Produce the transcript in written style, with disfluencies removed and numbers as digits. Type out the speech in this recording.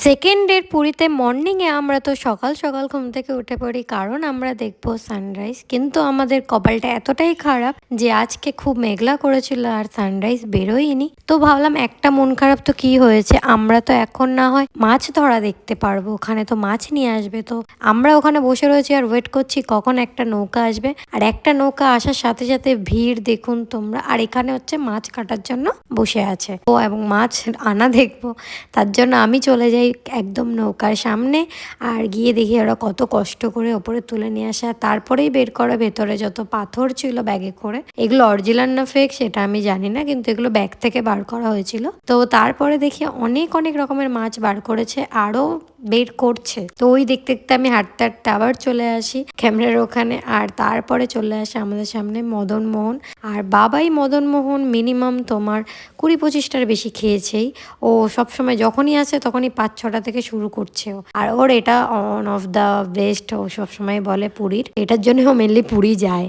Second ডের পুরীতে মর্নিংয়ে আমরা তো সকাল সকাল ঘুম থেকে উঠে পড়ি, কারণ আমরা দেখবো সানরাইজ। কিন্তু আমাদের কপালটা এতটাই খারাপ যে আজকে খুব মেঘলা করেছিল আর সানরাইজ বেরোয়নি। তো ভাবলাম একটা মন খারাপ তো কি হয়েছে, আমরা তো এখন না হয় মাছ ধরা দেখতে পারবো, ওখানে তো মাছ নিয়ে আসবে। তো আমরা ওখানে বসে রয়েছি আর ওয়েট করছি কখন একটা নৌকা আসবে। আর একটা নৌকা আসার সাথে সাথে ভিড় দেখুন তোমরা। আর এখানে হচ্ছে মাছ কাটার জন্য বসে আছে ও, এবং মাছ আনা দেখবো। তার জন্য আমি চলে যাই একদম নৌকার সামনে, আর গিয়ে দেখি ওরা কত কষ্ট করে ওপরে তুলে নিয়ে আসে। তারপরেই বের করে ভেতরে যত পাথর ছিল ব্যাগে করে। এগুলো অরিজিনাল না ফেক সেটা আমি জানি না, কিন্তু এগুলো ব্যাগ থেকে বার করা হয়েছিল। তো তারপরে দেখি অনেক অনেক রকমের মাছ বার করেছে, আরো বের করছে। তো ওই দেখতে দেখতে আমি হাঁটতে হাঁটতে আবার চলে আসি ক্যামেরার ওখানে। আর তারপরে চলে আসে আমাদের সামনে মদন মোহন। আর বাবাই মদন মোহন মিনিমাম তোমার 20-25টার বেশি খেয়েছেই। ও সবসময় যখনই আসে তখনই 5-6টা থেকে শুরু করছে ও। আর ওর এটা অন অফ দ্য বেস্ট, ও সবসময় বলে পুরীর, এটার জন্য ও মেনলি পুরী যায়।